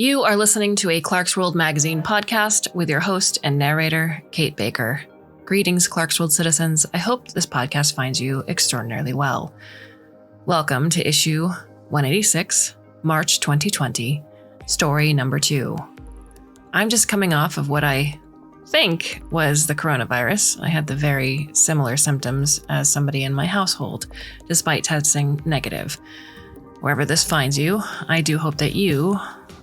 You are listening to a Clarkesworld Magazine podcast with your host and narrator, Kate Baker. Greetings, Clarkesworld citizens. I hope this podcast finds you extraordinarily well. Welcome to issue 186, March 2020, story number 2. I'm just coming off of what I think was the coronavirus. I had the very similar symptoms as somebody in my household, despite testing negative. Wherever this finds you, I do hope that you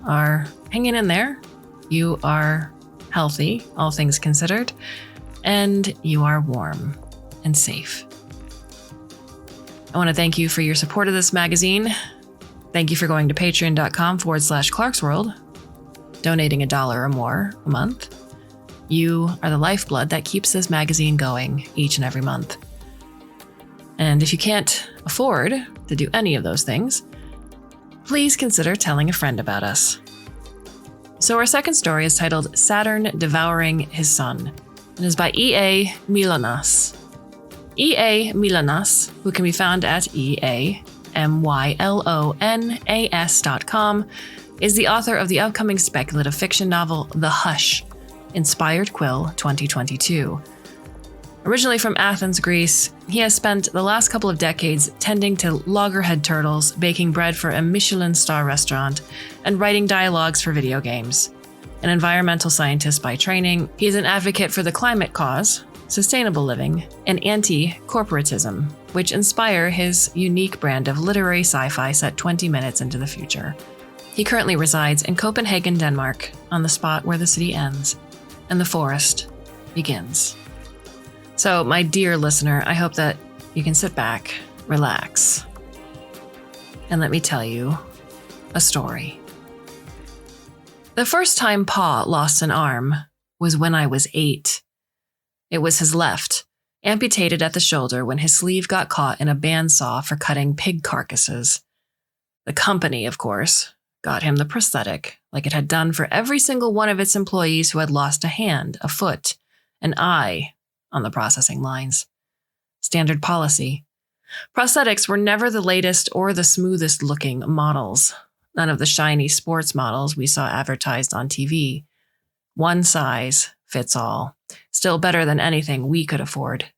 are hanging in there, you are healthy, all things considered, and you are warm and safe. I want to thank you for your support of this magazine. Thank you for going to patreon.com/Clarkesworld, donating $1 or more a month. You are the lifeblood that keeps this magazine going each and every month. And if you can't afford to do any of those things, please consider telling a friend about us. So our second story is titled Saturn Devouring His Son and is by EA Mylonas. EA Mylonas, who can be found at EAMYLONAS.com, is the author of the upcoming speculative fiction novel The Hush, Inspired Quill 2022. Originally from Athens, Greece, he has spent the last couple of decades tending to loggerhead turtles, baking bread for a Michelin star restaurant, and writing dialogues for video games. An environmental scientist by training, he is an advocate for the climate cause, sustainable living, and anti-corporatism, which inspire his unique brand of literary sci-fi set 20 minutes into the future. He currently resides in Copenhagen, Denmark, on the spot where the city ends and the forest begins. So, my dear listener, I hope that you can sit back, relax, and let me tell you a story. The first time Pa lost an arm was when I was 8. It was his left, amputated at the shoulder when his sleeve got caught in a bandsaw for cutting pig carcasses. The company, of course, got him the prosthetic, like it had done for every single one of its employees who had lost a hand, a foot, an eye on the processing lines. Standard policy. Prosthetics were never the latest or the smoothest looking models. None of the shiny sports models we saw advertised on TV. One size fits all. Still better than anything we could afford.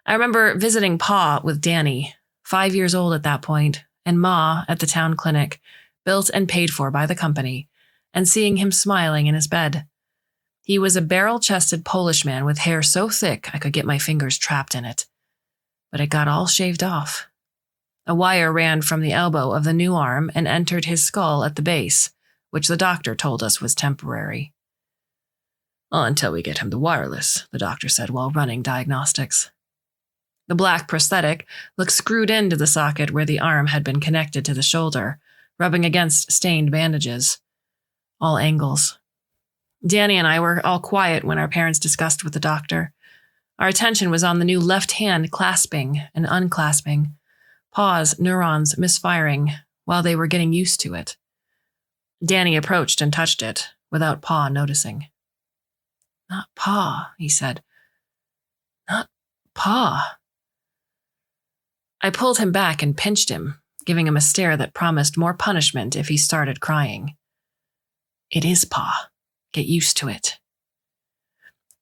I remember visiting Pa with Danny, 5 years old at that point, and Ma at the town clinic, built and paid for by the company, and seeing him smiling in his bed. He was a barrel-chested Polish man with hair so thick I could get my fingers trapped in it. But it got all shaved off. A wire ran from the elbow of the new arm and entered his skull at the base, which the doctor told us was temporary. Until we get him the wireless, the doctor said while running diagnostics. The black prosthetic looked screwed into the socket where the arm had been connected to the shoulder, rubbing against stained bandages. All angles. Danny and I were all quiet when our parents discussed with the doctor. Our attention was on the new left hand clasping and unclasping, Pa's neurons misfiring while they were getting used to it. Danny approached and touched it, without Pa noticing. "Not Pa," he said. "Not Pa." I pulled him back and pinched him, giving him a stare that promised more punishment if he started crying. "It is Pa. Get used to it."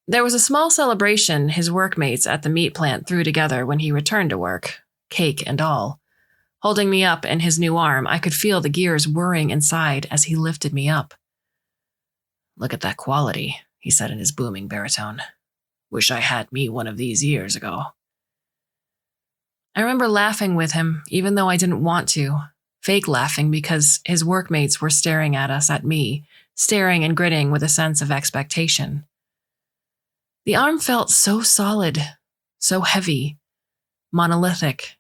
There was a small celebration his workmates at the meat plant threw together when he returned to work, cake and all. Holding me up in his new arm, I could feel the gears whirring inside as he lifted me up. "Look at that quality," he said in his booming baritone. "Wish I had me one of these years ago." I remember laughing with him, even though I didn't want to, fake laughing because his workmates were staring at us, at me, staring and grinning with a sense of expectation. The arm felt so solid, so heavy, monolithic.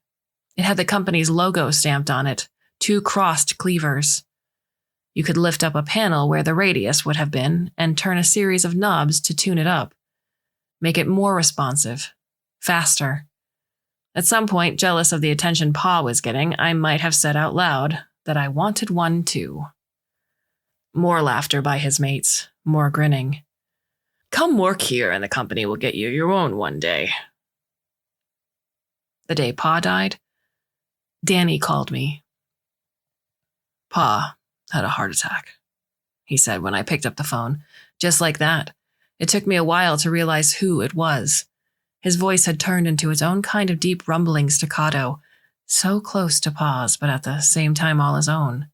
It had the company's logo stamped on it, 2 crossed cleavers. You could lift up a panel where the radius would have been and turn a series of knobs to tune it up, make it more responsive, faster. At some point, jealous of the attention Pa was getting, I might have said out loud that I wanted one too. More laughter by his mates, more grinning. "Come work here and the company will get you your own one day." The day Pa died, Danny called me. Pa had a heart attack. he said when I picked up the phone. Just like that. It took me a while to realize who it was. His voice had turned into its own kind of deep rumbling staccato, so close to Pa's, but at the same time all his own.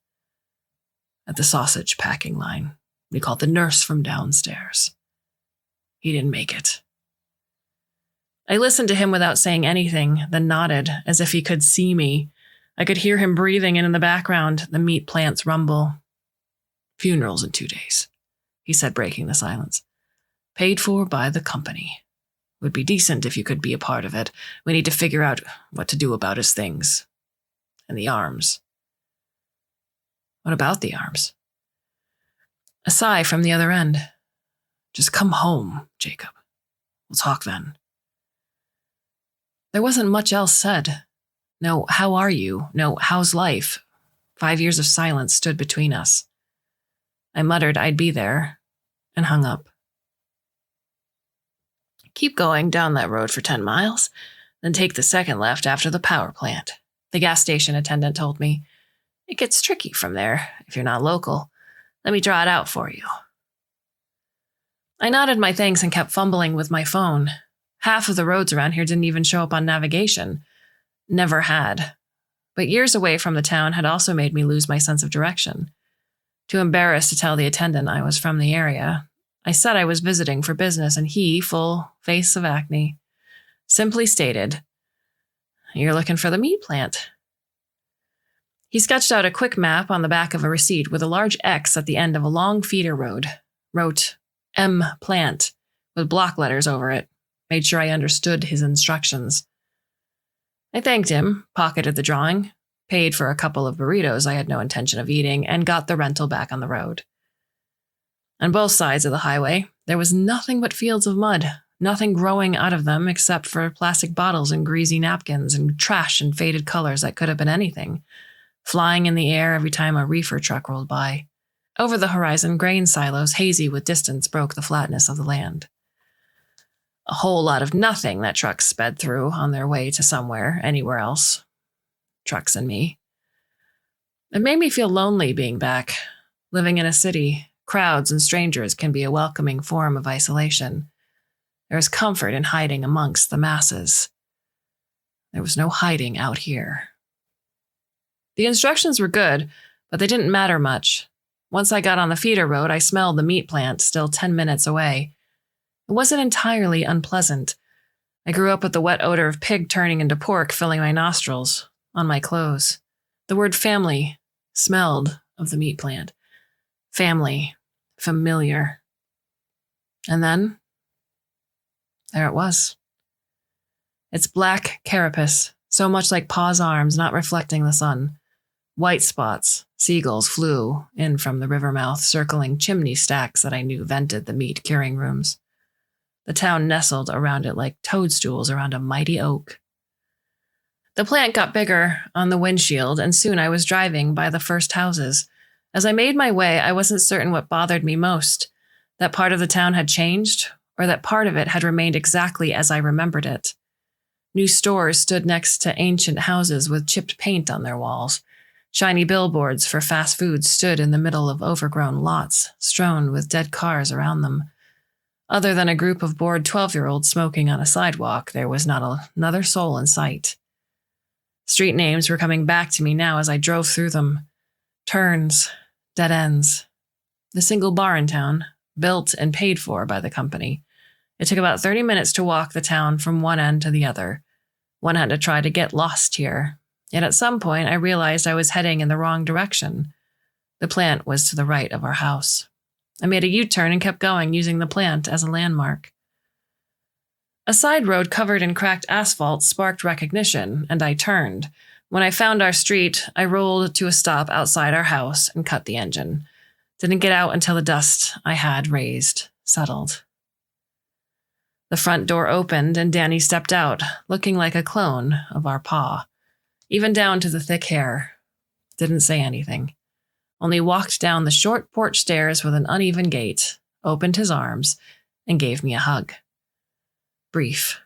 At the sausage packing line, we called the nurse from downstairs. He didn't make it. I listened to him without saying anything, then nodded, as if he could see me. I could hear him breathing, and in the background, the meat plant's rumble. Funerals in 2 days, he said, breaking the silence. Paid for by the company. Would be decent if you could be a part of it. We need to figure out what to do about his things. And the arms. What about the arms? A sigh from the other end. Just come home, Jacob. We'll talk then. There wasn't much else said. No, how are you? No, how's life? 5 years of silence stood between us. I muttered I'd be there, and hung up. Keep going down that road for 10 miles, then take the second left after the power plant, the gas station attendant told me. It gets tricky from there if you're not local. Let me draw it out for you. I nodded my thanks and kept fumbling with my phone. Half of the roads around here didn't even show up on navigation. Never had. But years away from the town had also made me lose my sense of direction. Too embarrassed to tell the attendant I was from the area, I said I was visiting for business, and he, full face of acne, simply stated, You're looking for the meat plant. He sketched out a quick map on the back of a receipt with a large X at the end of a long feeder road, wrote M Plant with block letters over it, made sure I understood his instructions. I thanked him, pocketed the drawing, paid for a couple of burritos I had no intention of eating, and got the rental back on the road. On both sides of the highway, there was nothing but fields of mud, nothing growing out of them except for plastic bottles and greasy napkins and trash in faded colors that could have been anything, flying in the air every time a reefer truck rolled by. Over the horizon, grain silos, hazy with distance, broke the flatness of the land. A whole lot of nothing that trucks sped through on their way to somewhere, anywhere else. Trucks and me. It made me feel lonely being back. Living in a city, crowds and strangers can be a welcoming form of isolation. There is comfort in hiding amongst the masses. There was no hiding out here. The instructions were good, but they didn't matter much. Once I got on the feeder road, I smelled the meat plant, still 10 minutes away. It wasn't entirely unpleasant. I grew up with the wet odor of pig turning into pork filling my nostrils, on my clothes. The word family smelled of the meat plant. Family. Familiar. And then, there it was. Its black carapace, so much like Pa's arms, not reflecting the sun. White spots, seagulls flew in from the river mouth, circling chimney stacks that I knew vented the meat curing rooms. The town nestled around it like toadstools around a mighty oak. The plant got bigger on the windshield, and soon I was driving by the first houses. As I made my way, I wasn't certain what bothered me most, that part of the town had changed, or that part of it had remained exactly as I remembered it. New stores stood next to ancient houses with chipped paint on their walls. Shiny billboards for fast food stood in the middle of overgrown lots, strewn with dead cars around them. Other than a group of bored 12-year-olds smoking on a sidewalk, there was not another soul in sight. Street names were coming back to me now as I drove through them. Turns, dead ends. The single bar in town, built and paid for by the company. It took about 30 minutes to walk the town from one end to the other. One had to try to get lost here. Yet at some point, I realized I was heading in the wrong direction. The plant was to the right of our house. I made a U-turn and kept going, using the plant as a landmark. A side road covered in cracked asphalt sparked recognition, and I turned. When I found our street, I rolled to a stop outside our house and cut the engine. Didn't get out until the dust I had raised settled. The front door opened and Danny stepped out, looking like a clone of our Pa. Even down to the thick hair. Didn't say anything. Only walked down the short porch stairs with an uneven gait, opened his arms, and gave me a hug. Brief.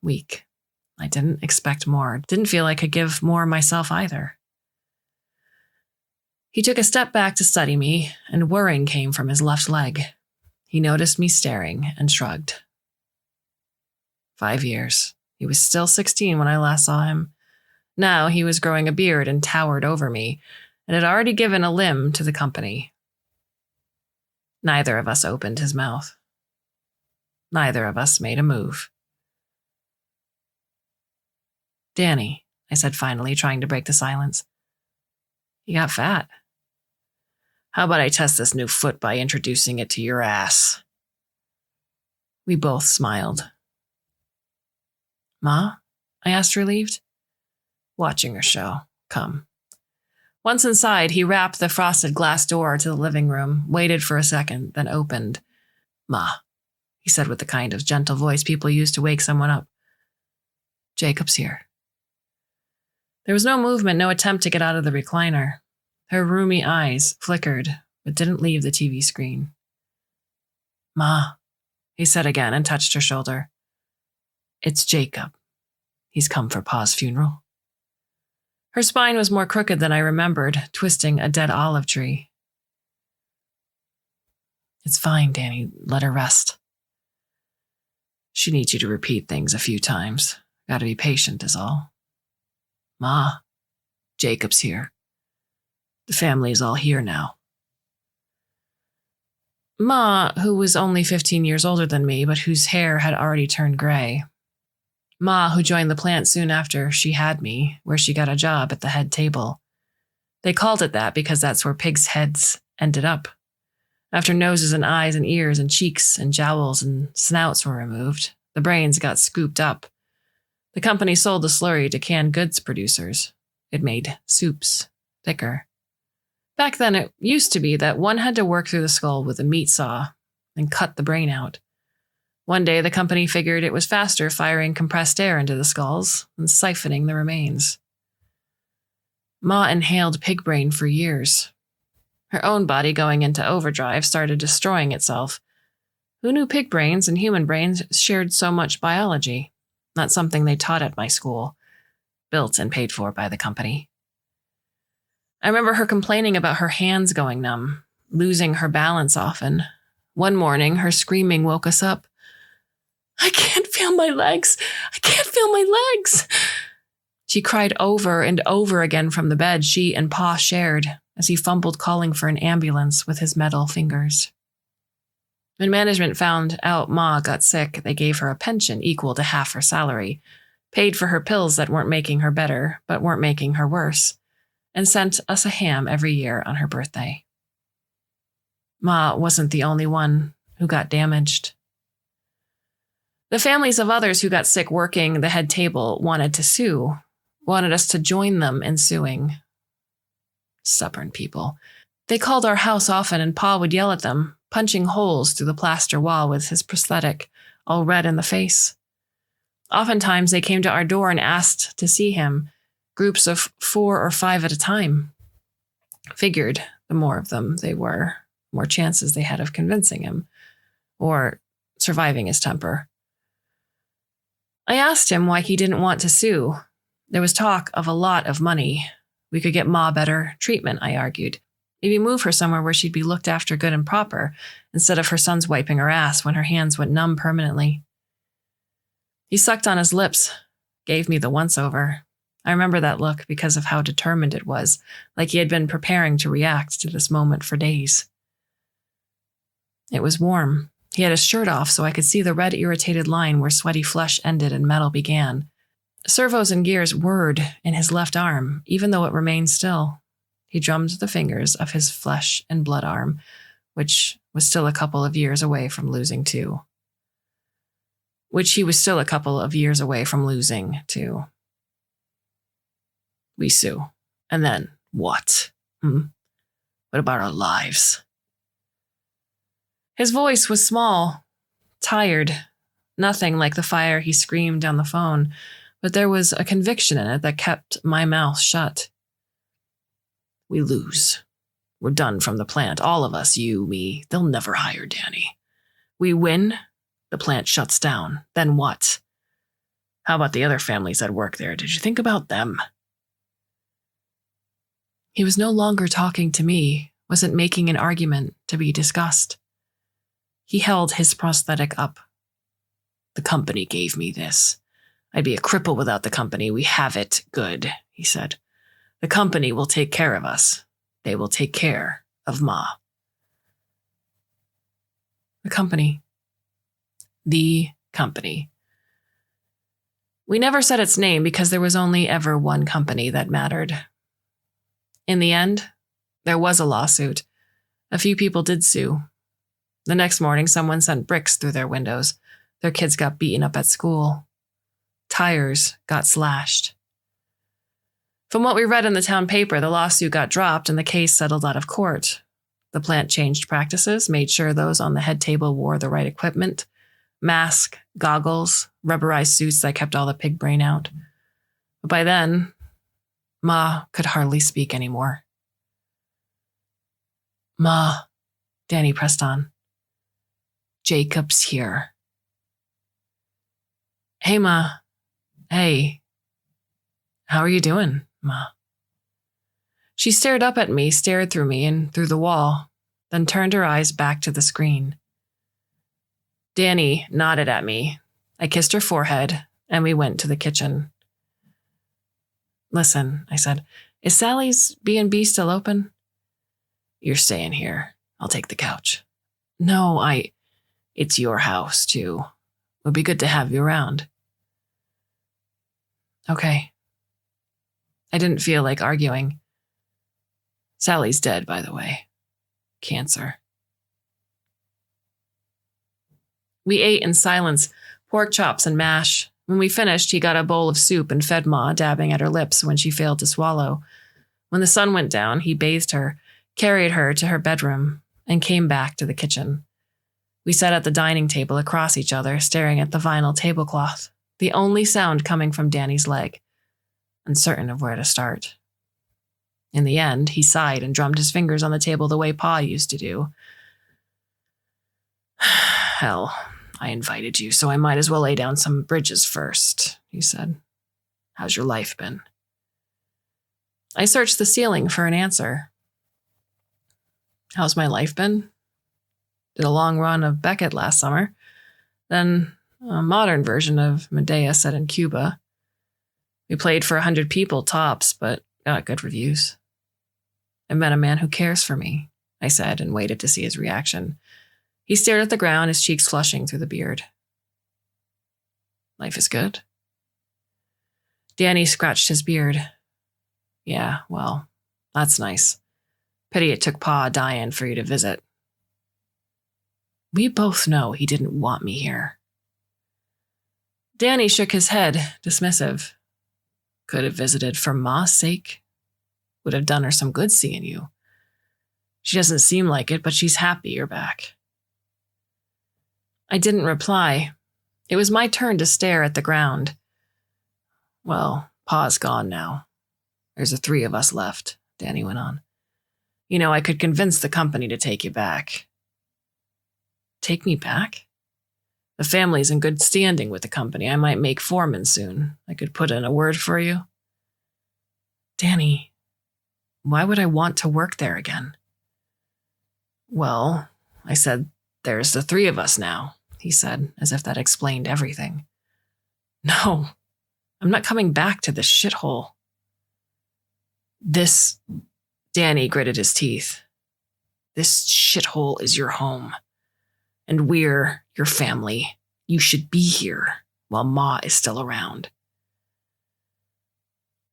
Weak. I didn't expect more. Didn't feel I could give more myself either. He took a step back to study me, and whirring came from his left leg. He noticed me staring and shrugged. 5 years. He was still 16 when I last saw him. Now he was growing a beard and towered over me, and had already given a limb to the company. Neither of us opened his mouth. Neither of us made a move. Danny, I said finally, trying to break the silence. You got fat. How about I test this new foot by introducing it to your ass? We both smiled. Ma? I asked, relieved. Watching her show. Come. Once inside, he rapped the frosted glass door to the living room, waited for a second, then opened. Ma, he said with the kind of gentle voice people use to wake someone up. Jacob's here. There was no movement, no attempt to get out of the recliner. Her rheumy eyes flickered, but didn't leave the TV screen. Ma, he said again and touched her shoulder. It's Jacob. He's come for Pa's funeral. Her spine was more crooked than I remembered, twisting a dead olive tree. It's fine, Danny. Let her rest. She needs you to repeat things a few times. Gotta be patient is all. Ma, Jacob's here. The family's all here now. Ma, who was only 15 years older than me, but whose hair had already turned gray. Ma, who joined the plant soon after she had me, where she got a job at the head table. They called it that because that's where pigs' heads ended up. After noses and eyes and ears and cheeks and jowls and snouts were removed, the brains got scooped up. The company sold the slurry to canned goods producers. It made soups thicker. Back then, it used to be that one had to work through the skull with a meat saw and cut the brain out. One day, the company figured it was faster firing compressed air into the skulls and siphoning the remains. Ma inhaled pig brain for years. Her own body, going into overdrive, started destroying itself. Who knew pig brains and human brains shared so much biology? Not something they taught at my school, built and paid for by the company. I remember her complaining about her hands going numb, losing her balance often. One morning, her screaming woke us up. I can't feel my legs. I can't feel my legs. She cried over and over again from the bed she and Pa shared as he fumbled calling for an ambulance with his metal fingers. When management found out Ma got sick, they gave her a pension equal to half her salary, paid for her pills that weren't making her better, but weren't making her worse, and sent us a ham every year on her birthday. Ma wasn't the only one who got damaged. The families of others who got sick working the head table wanted to sue, wanted us to join them in suing. Stubborn people. They called our house often and Pa would yell at them, punching holes through the plaster wall with his prosthetic, all red in the face. Oftentimes they came to our door and asked to see him, groups of 4 or 5 at a time. Figured the more of them they were, more chances they had of convincing him, or surviving his temper. I asked him why he didn't want to sue. There was talk of a lot of money. We could get Ma better treatment, I argued. Maybe move her somewhere where she'd be looked after good and proper, instead of her sons wiping her ass when her hands went numb permanently. He sucked on his lips, gave me the once-over. I remember that look because of how determined it was, like he had been preparing to react to this moment for days. It was warm. He had his shirt off so I could see the red irritated line where sweaty flesh ended and metal began. Servos and gears whirred in his left arm, even though it remained still. He drummed the fingers of his flesh and blood arm, which was still a couple of years away from losing too. We sue. And then what? What about our lives? His voice was small, tired, nothing like the fire he screamed down the phone, but there was a conviction in it that kept my mouth shut. We lose. We're done from the plant. All of us, you, me. They'll never hire Danny. We win. The plant shuts down. Then what? How about the other families that work there? Did you think about them? He was no longer talking to me, wasn't making an argument to be discussed. He held his prosthetic up. The company gave me this. I'd be a cripple without the company. We have it good, he said. The company will take care of us. They will take care of Ma. The company. The company. We never said its name because there was only ever one company that mattered. In the end, there was a lawsuit. A few people did sue. The next morning, someone sent bricks through their windows. Their kids got beaten up at school. Tires got slashed. From what we read in the town paper, the lawsuit got dropped and the case settled out of court. The plant changed practices, made sure those on the head table wore the right equipment, mask, goggles, rubberized suits that kept all the pig brain out. But by then, Ma could hardly speak anymore. Ma, Danny pressed on. Jacob's here. Hey, Ma. Hey. How are you doing, Ma? She stared up at me, stared through me and through the wall, then turned her eyes back to the screen. Danny nodded at me. I kissed her forehead, and we went to the kitchen. Listen, I said, is Sally's B&B still open? You're staying here. I'll take the couch. No, it's your house, too. Would be good to have you around. Okay. I didn't feel like arguing. Sally's dead, by the way. Cancer. We ate in silence, pork chops and mash. When we finished, he got a bowl of soup and fed Ma, dabbing at her lips when she failed to swallow. When the sun went down, he bathed her, carried her to her bedroom, and came back to the kitchen. We sat at the dining table across each other, staring at the vinyl tablecloth, the only sound coming from Danny's leg, uncertain of where to start. In the end, he sighed and drummed his fingers on the table the way Pa used to do. Hell, I invited you, so I might as well lay down some bridges first, he said. How's your life been? I searched the ceiling for an answer. How's my life been? Did a long run of Beckett last summer. Then a modern version of Medea set in Cuba. We played for 100 people tops, but got good reviews. I met a man who cares for me, I said, and waited to see his reaction. He stared at the ground, his cheeks flushing through the beard. Life is good? Danny scratched his beard. Yeah, well, that's nice. Pity it took Pa dying for you to visit. We both know he didn't want me here. Danny shook his head, dismissive. Could have visited for Ma's sake. Would have done her some good seeing you. She doesn't seem like it, but she's happy you're back. I didn't reply. It was my turn to stare at the ground. Well, Pa's gone now. There's the 3 of us left, Danny went on. You know, I could convince the company to take you back. Take me back? The family's in good standing with the company. I might make foreman soon. I could put in a word for you. Danny, why would I want to work there again? Well, I said, there's the 3 of us now, he said, as if that explained everything. No, I'm not coming back to this shithole. Danny gritted his teeth. This shithole is your home. And we're your family. You should be here while Ma is still around.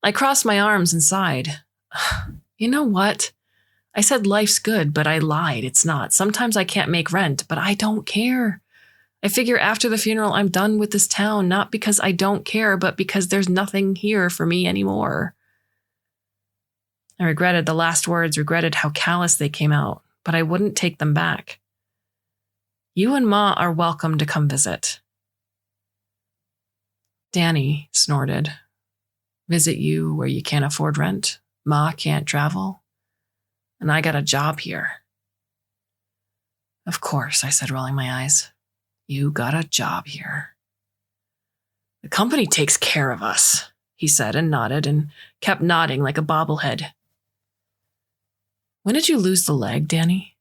I crossed my arms and sighed. You know what? I said life's good, but I lied. It's not. Sometimes I can't make rent, but I don't care. I figure after the funeral, I'm done with this town, not because I don't care, but because there's nothing here for me anymore. I regretted the last words, regretted how callous they came out, but I wouldn't take them back. You and Ma are welcome to come visit. Danny snorted. Visit you where you can't afford rent? Ma can't travel? And I got a job here. Of course, I said, rolling my eyes. You got a job here. The company takes care of us, he said and nodded and kept nodding like a bobblehead. When did you lose the leg, Danny?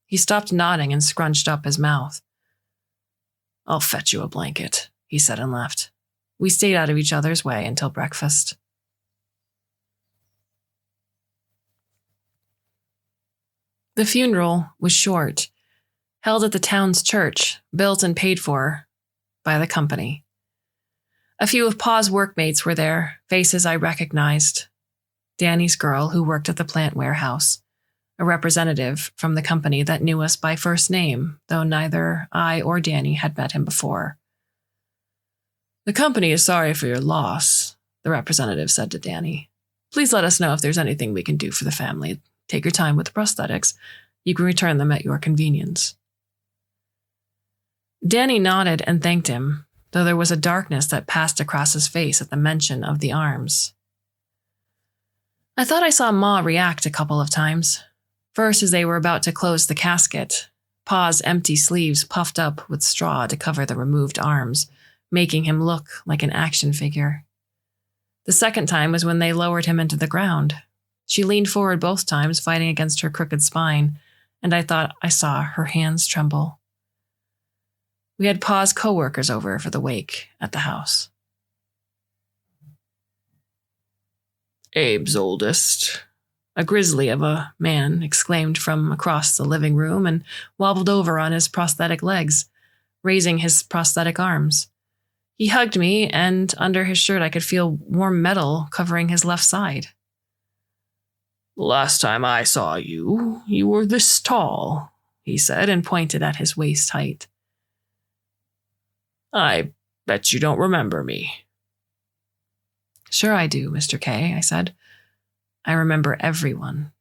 He stopped nodding and scrunched up his mouth. I'll fetch you a blanket, he said and left. We stayed out of each other's way until breakfast. The funeral was short, held at the town's church, built and paid for by the company. A few of Pa's workmates were there, faces I recognized. Danny's girl, who worked at the plant warehouse, a representative from the company that knew us by first name, though neither I or Danny had met him before. The company is sorry for your loss, the representative said to Danny. Please let us know if there's anything we can do for the family. Take your time with the prosthetics. You can return them at your convenience. Danny nodded and thanked him, though there was a darkness that passed across his face at the mention of the arms. I thought I saw Ma react a couple of times. First, as they were about to close the casket, Pa's empty sleeves puffed up with straw to cover the removed arms, making him look like an action figure. The second time was when they lowered him into the ground. She leaned forward both times, fighting against her crooked spine, and I thought I saw her hands tremble. We had Pa's co-workers over for the wake at the house. Abe's oldest, a grizzly of a man, exclaimed from across the living room and wobbled over on his prosthetic legs, raising his prosthetic arms. He hugged me, and under his shirt I could feel warm metal covering his left side. Last time I saw you, you were this tall, he said, and pointed at his waist height. I bet you don't remember me. Sure I do, Mr. K, I said. I remember everyone.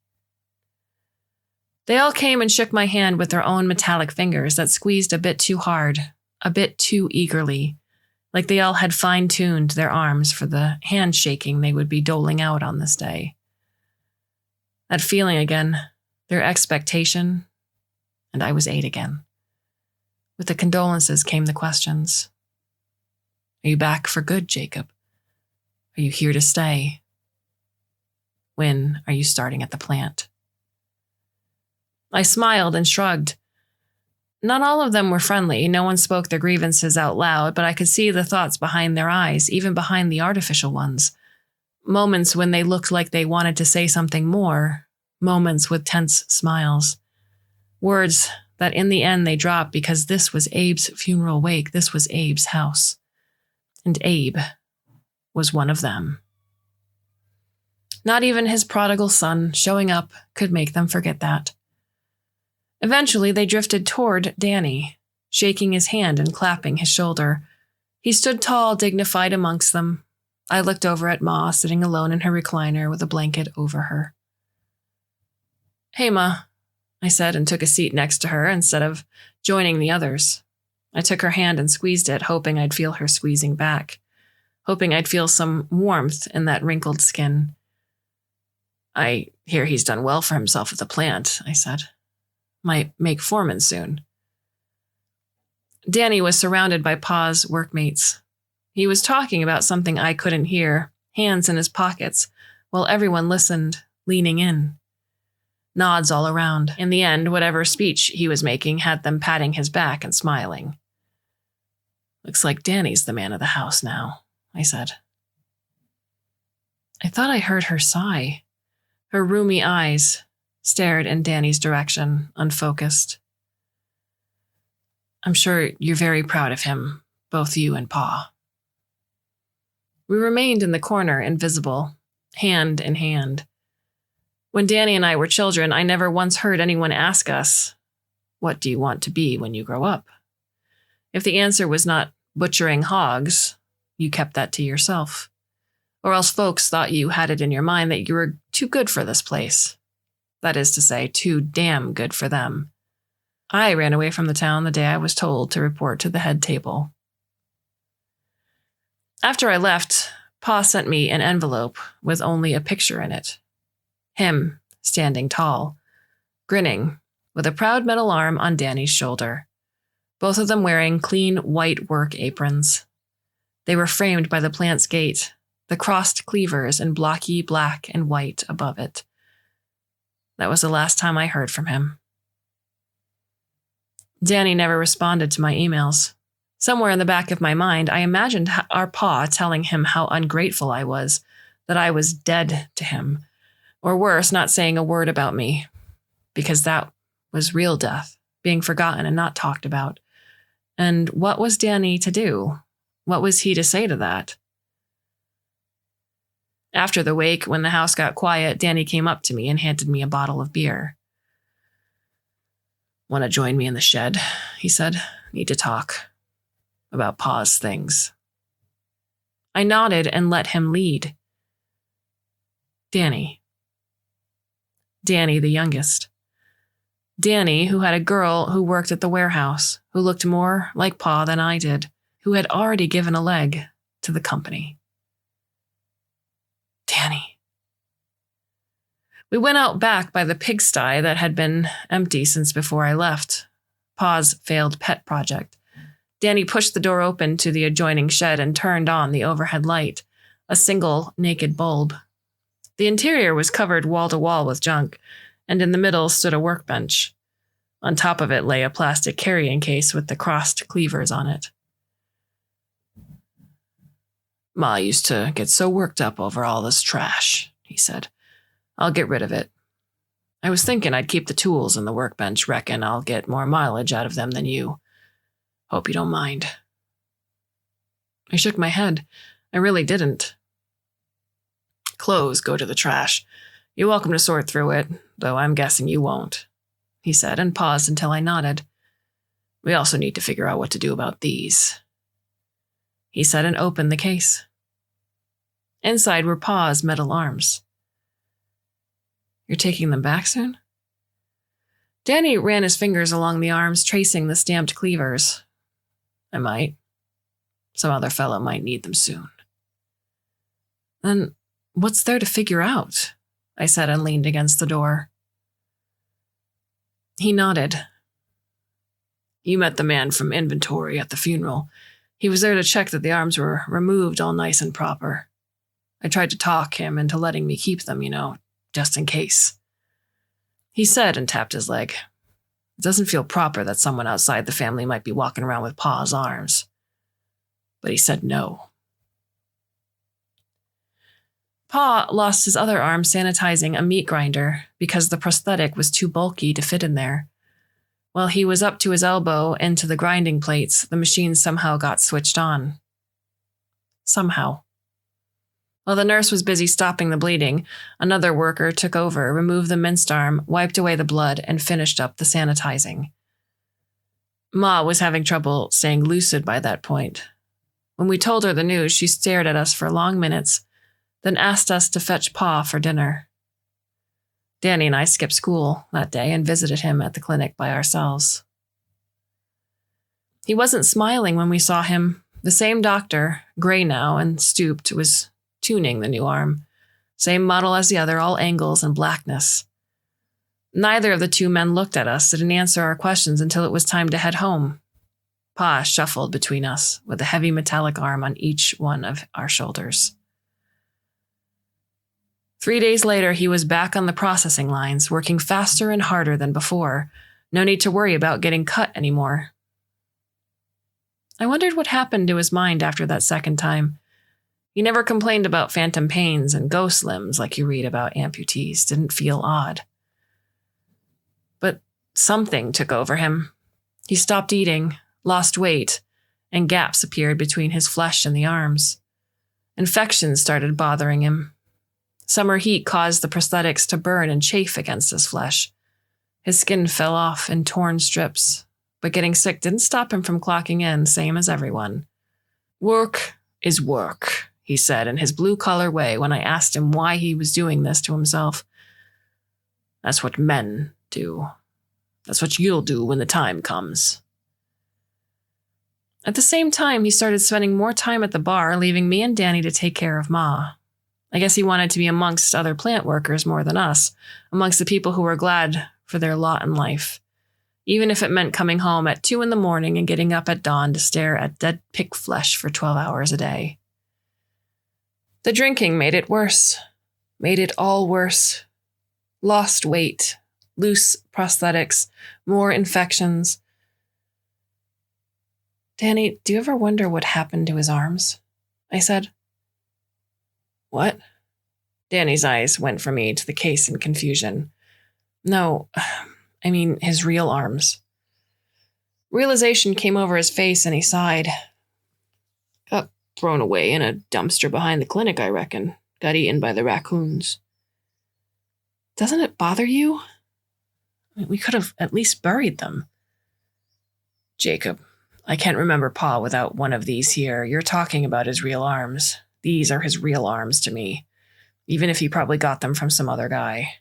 They all came and shook my hand with their own metallic fingers that squeezed a bit too hard, a bit too eagerly, like they all had fine-tuned their arms for the handshaking they would be doling out on this day. That feeling again, their expectation, and I was 8 again. With the condolences came the questions. Are you back for good, Jacob? Are you here to stay? When are you starting at the plant? I smiled and shrugged. Not all of them were friendly. No one spoke their grievances out loud, but I could see the thoughts behind their eyes, even behind the artificial ones. Moments when they looked like they wanted to say something more. Moments with tense smiles. Words that in the end they dropped because this was Abe's funeral wake. This was Abe's house. And Abe was one of them. Not even his prodigal son showing up could make them forget that. Eventually, they drifted toward Danny, shaking his hand and clapping his shoulder. He stood tall, dignified amongst them. I looked over at Ma, sitting alone in her recliner with a blanket over her. Hey, Ma, I said, and took a seat next to her instead of joining the others. I took her hand and squeezed it, hoping I'd feel her squeezing back, hoping I'd feel some warmth in that wrinkled skin. I hear he's done well for himself at the plant, I said. Might make foreman soon. Danny was surrounded by Pa's workmates. He was talking about something I couldn't hear, hands in his pockets, while everyone listened, leaning in. Nods all around. In the end, whatever speech he was making had them patting his back and smiling. Looks like Danny's the man of the house now, I said. I thought I heard her sigh. Her roomy eyes stared in Danny's direction, unfocused. I'm sure you're very proud of him, both you and Pa. We remained in the corner, invisible, hand in hand. When Danny and I were children, I never once heard anyone ask us, what do you want to be when you grow up? If the answer was not butchering hogs, you kept that to yourself. Or else folks thought you had it in your mind that you were too good for this place. That is to say, too damn good for them. I ran away from the town the day I was told to report to the head table. After I left, Pa sent me an envelope with only a picture in it. Him, standing tall, grinning, with a proud metal arm on Danny's shoulder. Both of them wearing clean white work aprons. They were framed by the plant's gate, the crossed cleavers in blocky black and white above it. That was the last time I heard from him. Danny never responded to my emails. Somewhere in the back of my mind, I imagined our Pa telling him how ungrateful I was, that I was dead to him, or worse, not saying a word about me, because that was real death, being forgotten and not talked about. And what was Danny to do? What was he to say to that? After the wake, when the house got quiet, Danny came up to me and handed me a bottle of beer. "Want to join me in the shed?" he said. "Need to talk about Pa's things." I nodded and let him lead. Danny, the youngest. Danny, who had a girl who worked at the warehouse, who looked more like Pa than I did, who had already given a leg to the company. Danny. We went out back by the pigsty that had been empty since before I left. Pa's failed pet project. Danny pushed the door open to the adjoining shed and turned on the overhead light, a single naked bulb. The interior was covered wall to wall with junk, and in the middle stood a workbench. On top of it lay a plastic carrying case with the crossed cleavers on it. "Ma used to get so worked up over all this trash," he said. "I'll get rid of it. I was thinking I'd keep the tools in the workbench. Reckon I'll get more mileage out of them than you. Hope you don't mind." I shook my head. I really didn't. "Clothes go to the trash. You're welcome to sort through it, though I'm guessing you won't," he said, and paused until I nodded. "We also need to figure out what to do about these," he said, and opened the case. Inside were Pa's metal arms. "You're taking them back soon?" Danny ran his fingers along the arms, tracing the stamped cleavers. "I might. Some other fellow might need them soon." "Then what's there to figure out?" I said, and leaned against the door. He nodded. "You met the man from inventory at the funeral. He was there to check that the arms were removed all nice and proper. I tried to talk him into letting me keep them, just in case," he said, and tapped his leg. "It doesn't feel proper that someone outside the family might be walking around with Pa's arms." But he said no. Pa lost his other arm sanitizing a meat grinder because the prosthetic was too bulky to fit in there. While he was up to his elbow into the grinding plates, the machine somehow got switched on. Somehow. While the nurse was busy stopping the bleeding, another worker took over, removed the minced arm, wiped away the blood, and finished up the sanitizing. Ma was having trouble staying lucid by that point. When we told her the news, she stared at us for long minutes, then asked us to fetch Pa for dinner. Danny and I skipped school that day and visited him at the clinic by ourselves. He wasn't smiling when we saw him. The same doctor, gray now and stooped, was tuning the new arm. Same model as the other, all angles and blackness. Neither of the two men looked at us, didn't answer our questions until it was time to head home. Pa shuffled between us, with a heavy metallic arm on each one of our shoulders. 3 days later, he was back on the processing lines, working faster and harder than before. No need to worry about getting cut anymore. I wondered what happened to his mind after that second time. He never complained about phantom pains and ghost limbs like you read about amputees. Didn't feel odd. But something took over him. He stopped eating, lost weight, and gaps appeared between his flesh and the arms. Infections started bothering him. Summer heat caused the prosthetics to burn and chafe against his flesh. His skin fell off in torn strips, but getting sick didn't stop him from clocking in, same as everyone. "Work is work," he said in his blue-collar way when I asked him why he was doing this to himself. "That's what men do. That's what you'll do when the time comes." At the same time, he started spending more time at the bar, leaving me and Danny to take care of Ma. I guess he wanted to be amongst other plant workers more than us, amongst the people who were glad for their lot in life, even if it meant coming home at 2 a.m. and getting up at dawn to stare at dead pig flesh for 12 hours a day. The drinking made it worse, made it all worse. Lost weight, loose prosthetics, more infections. Danny, do you ever wonder what happened to his arms? I said. What? Danny's eyes went from me to the case in confusion. No, I mean his real arms. Realization came over his face and he sighed. Got thrown away in a dumpster behind the clinic, I reckon. Got eaten by the raccoons. Doesn't it bother you? We could have at least buried them. Jacob, I can't remember Pa without one of these here. You're talking about his real arms. These are his real arms to me, even if he probably got them from some other guy.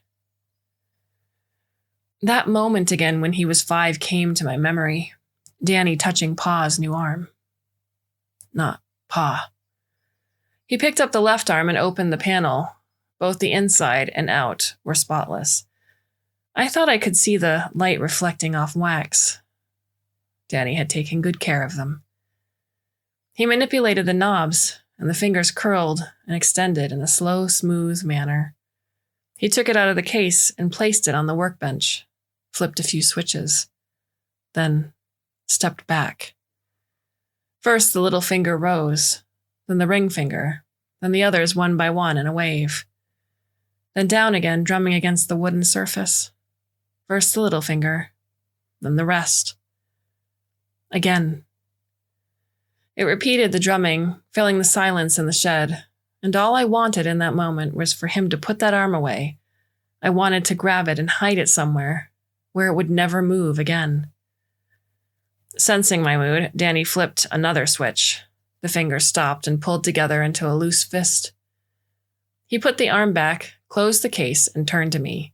That moment again when he was 5 came to my memory. Danny touching Pa's new arm. Not Pa. He picked up the left arm and opened the panel. Both the inside and out were spotless. I thought I could see the light reflecting off wax. Danny had taken good care of them. He manipulated the knobs, and the fingers curled and extended in a slow, smooth manner. He took it out of the case and placed it on the workbench, flipped a few switches, then stepped back. First, the little finger rose, then the ring finger, then the others one by one in a wave. Then down again, drumming against the wooden surface. First the little finger, then the rest. Again. It repeated the drumming, filling the silence in the shed, and all I wanted in that moment was for him to put that arm away. I wanted to grab it and hide it somewhere, where it would never move again. Sensing my mood, Danny flipped another switch. The fingers stopped and pulled together into a loose fist. He put the arm back, closed the case, and turned to me.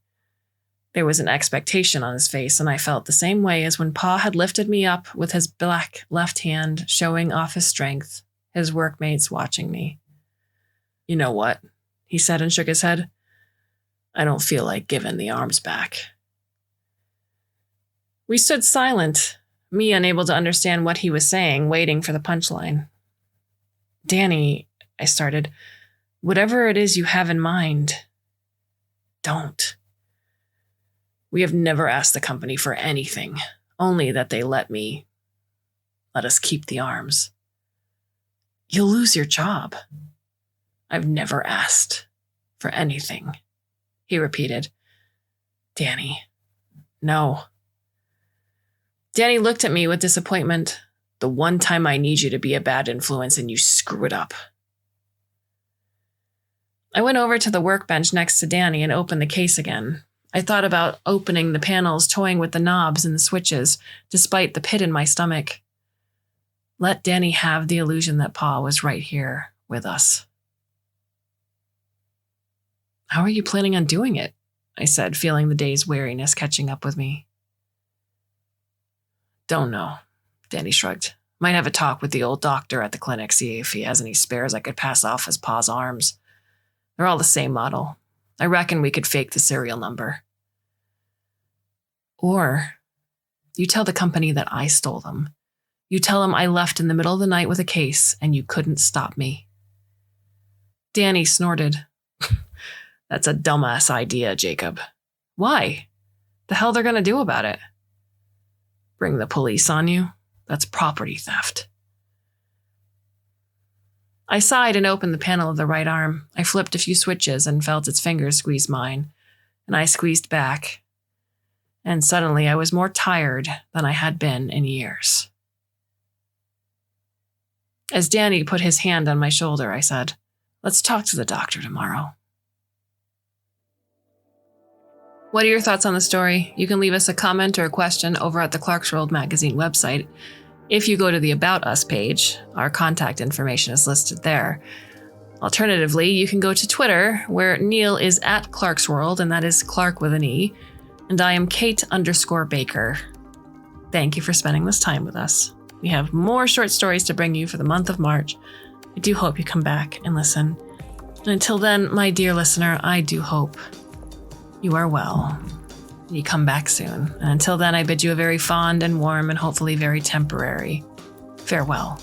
There was an expectation on his face, and I felt the same way as when Pa had lifted me up with his black left hand, showing off his strength, his workmates watching me. You know what? He said and shook his head. I don't feel like giving the arms back. We stood silent, me unable to understand what he was saying, waiting for the punchline. Danny, I started, whatever it is you have in mind, don't. We have never asked the company for anything, only that they let us keep the arms. You'll lose your job. I've never asked for anything, he repeated. Danny, no. Danny looked at me with disappointment. The one time I need you to be a bad influence and you screw it up. I went over to the workbench next to Danny and opened the case again. I thought about opening the panels, toying with the knobs and the switches, despite the pit in my stomach. Let Danny have the illusion that Pa was right here with us. How are you planning on doing it? I said, feeling the day's weariness catching up with me. Don't know, Danny shrugged. Might have a talk with the old doctor at the clinic, see if he has any spares I could pass off as Pa's arms. They're all the same model. I reckon we could fake the serial number. Or you tell the company that I stole them. You tell them I left in the middle of the night with a case and you couldn't stop me. Danny snorted. That's a dumbass idea, Jacob. Why? The hell they're gonna do about it? Bring the police on you? That's property theft. I sighed and opened the panel of the right arm. I flipped a few switches and felt its fingers squeeze mine, and I squeezed back. And suddenly I was more tired than I had been in years. As Danny put his hand on my shoulder, I said, let's talk to the doctor tomorrow. What are your thoughts on the story? You can leave us a comment or a question over at the Clarkesworld Magazine website. If you go to the About Us page, our contact information is listed there. Alternatively, you can go to Twitter, where Neil is at Clarkesworld, and that is Clark with an E, and I am Kate_Baker. Thank you for spending this time with us. We have more short stories to bring you for the month of March. I do hope you come back and listen. And until then, my dear listener, I do hope you are well. You come back soon. And until then, I bid you a very fond and warm and hopefully very temporary farewell.